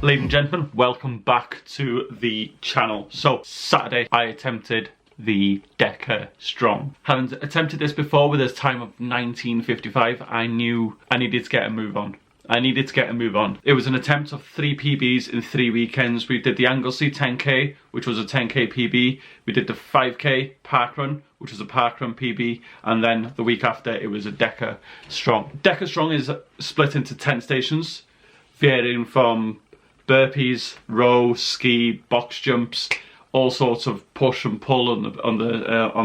Ladies and gentlemen, welcome back to the channel. So, Saturday I attempted the Deka Strong. Having attempted this before with a time of 1955, I knew I needed to get a move on. It was an attempt of 3 PBs in 3 weekends. We did the Anglesey 10k, which was a 10k PB. We did the 5k park run, which was a park run PB. And then the week after, it was a Deka Strong. Deka Strong is split into 10 stations, varying from burpees, row, ski, box jumps, all sorts of push and pull on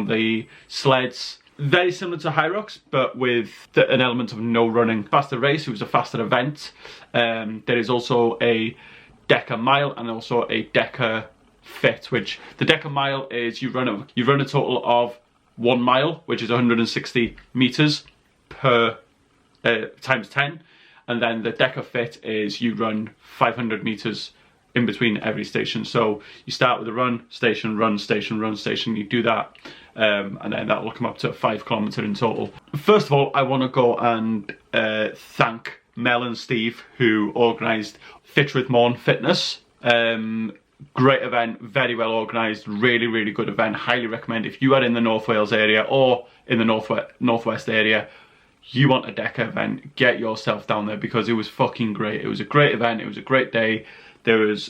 the sleds. Very similar to High Rocks, but with an element of no running. Faster race, it was a faster event. There is also a Deka mile and also a Deka fit, which the Deka mile is you run a total of 1 mile, which is 160 meters per times 10. And then the Deka fit is you run 500 meters in between every station. So you start with a run, station, run, station, run, station. You do that, and then that will come up to 5 kilometers in total. First of all, I want to go and thank Mel and Steve, who organised Fit with Morn Fitness. Great event, very well organised, really, really good event. Highly recommend if you are in the North Wales area or in the Northwest area. You want a Deka event, get yourself down there because it was fucking great. It was a great event, it was a great day. There was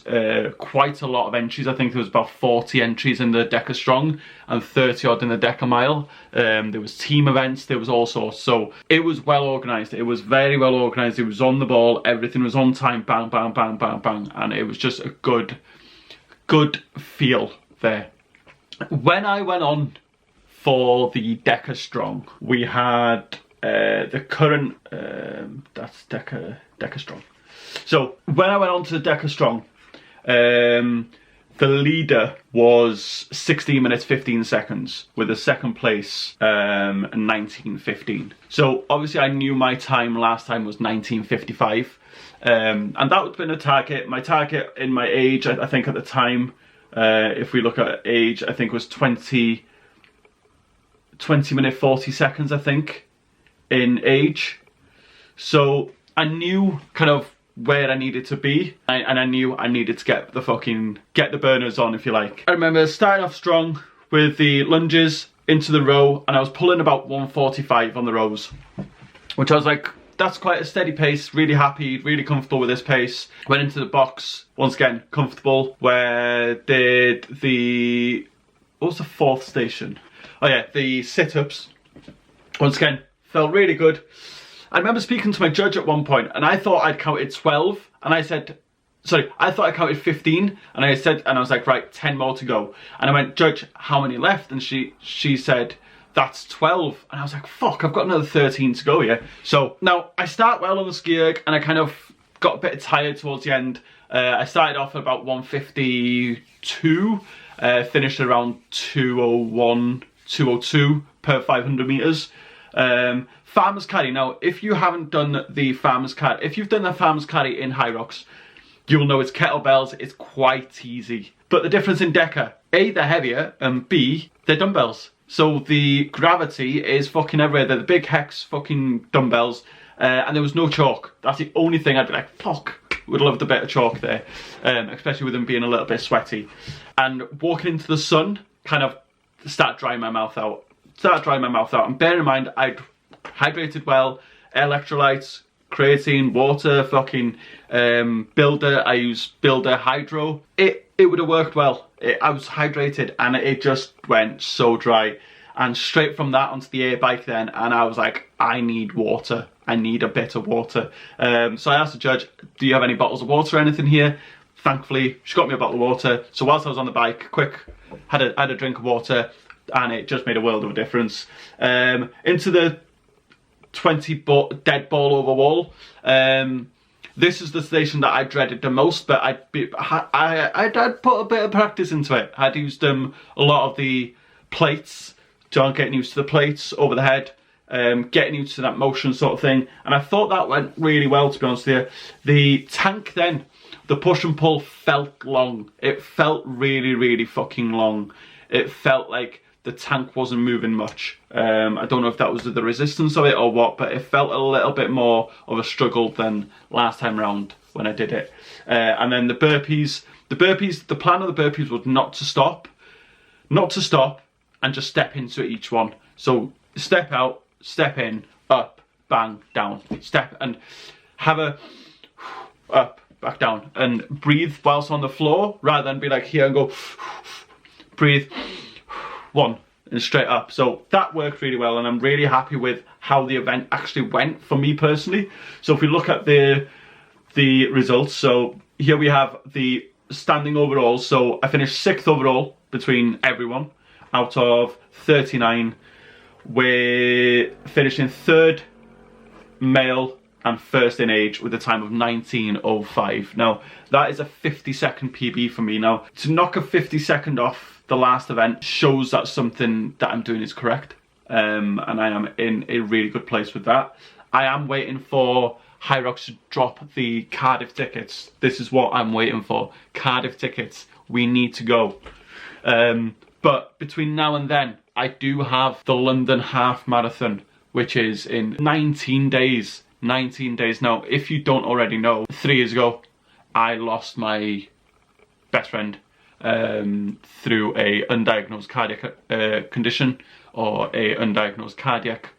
quite a lot of entries. I think there was about 40 entries in the Deka Strong and 30 odd in the Deka Mile. There was team events, there was all sorts. So it was well organised. It was very well organised. It was on the ball. Everything was on time. Bang, bang, bang, bang, bang. And it was just a good feel there. When I went on for the Deka Strong, we had the current, that's Deka Strong. So when I went on to the Deka Strong, the leader was 16 minutes 15 seconds with a second place 19:15. So obviously I knew my time last time was 19:55, and that would have been a target. My target in my age, I think at the time, if we look at age, I think was 20 minute 40 seconds, I think, in age. So I knew kind of where I needed to be, and I knew I needed to get the burners on, if you like. I remember starting off strong with the lunges into the row, and I was pulling about 145 on the rows, which I was like, that's quite a steady pace. Really happy, really comfortable with this pace. Went into the box, once again comfortable. Where did what was the 4th station? Oh yeah, the sit-ups. Once again, felt really good. I remember speaking to my judge at one point, and I thought I'd counted 12, and I said, sorry, I thought I counted 15, and I was like, right, 10 more to go. And I went, Judge, how many left? And she said, that's 12. And I was like, fuck, I've got another 13 to go here. So now I start well on the ski erg, and I kind of got a bit tired towards the end. I started off at about 152, finished around 201, 202 per 500 meters. Farmer's carry. Now, if you haven't done the farmer's carry, if you've done the farmer's carry in High Rocks, you'll know it's kettlebells. It's quite easy. But the difference in Deka, A, they're heavier, and B, they're dumbbells. So the gravity is fucking everywhere. They're the big hex fucking dumbbells, and there was no chalk. That's the only thing I'd be like, fuck, would have loved a bit of chalk there, especially with them being a little bit sweaty. And walking into the sun, kind of start drying my mouth out. And bear in mind, I'd hydrated well, electrolytes, creatine, water, fucking Builder. I use Builder Hydro. It would have worked well. I was hydrated, and it just went so dry. And straight from that onto the air bike then, and I was like, I need water. I need a bit of water. So I asked the judge, do you have any bottles of water or anything here? Thankfully, she got me a bottle of water. So whilst I was on the bike, had a drink of water, and it just made a world of a difference. Into the 20 dead ball over wall. This is the station that I dreaded the most, but I'd put a bit of practice into it. I'd used a lot of the plates, getting used to the plates over the head, getting used to that motion sort of thing, and I thought that went really well, to be honest with you. The tank then, the push and pull felt long. It felt really, really fucking long. It felt like the tank wasn't moving much. I don't know if that was the resistance of it or what, but it felt a little bit more of a struggle than last time round when I did it. And then the burpees, the plan of the burpees was not to stop, and just step into each one. So step out, step in, up, bang, down, step, and have a up, back down, and breathe whilst on the floor, rather than be like here and go, breathe, one, and straight up. So that worked really well, and I'm really happy with how the event actually went for me personally. So if we look at the results, so here we have the standing overall. So I finished 6th overall between everyone out of 39. We're finishing 3rd male and 1st in age with a time of 19:05. Now that is a 50-second PB for me. Now to knock a 50-second off the last event shows that something that I'm doing is correct, and I am in a really good place with that. I am waiting for High Rocks to drop the Cardiff tickets. This is what I'm waiting for. Cardiff tickets. We need to go. But between now and then, I do have the London Half Marathon, which is in 19 days. 19 days. Now, if you don't already know, 3 years ago, I lost my best friend through a undiagnosed cardiac condition, or a undiagnosed cardiac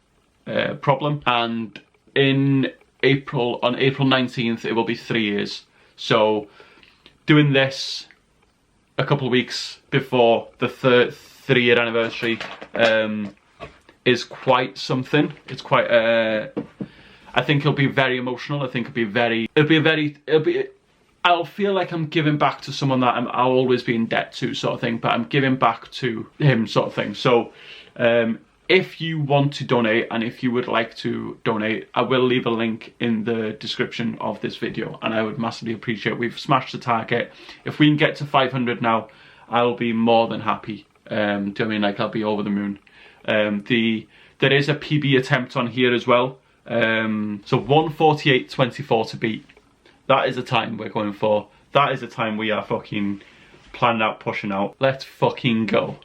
problem. And on April 19th, it will be 3 years. So doing this a couple of weeks before the 3-year anniversary is quite something. It's quite I think it'll be very emotional. I think I'll feel like I'm giving back to someone that I'll always be in debt to, sort of thing, but I'm giving back to him, sort of thing. So if you want to donate, and if you would like to donate, I will leave a link in the description of this video, and I would massively appreciate it. We've smashed the target. If we can get to 500 now, I'll be more than happy. Do you know what I mean? Like, I'll be over the moon. There is a PB attempt on here as well. So 1:48.24 to beat. That is the time we're going for. That is the time we are fucking planning out, pushing out. Let's fucking go.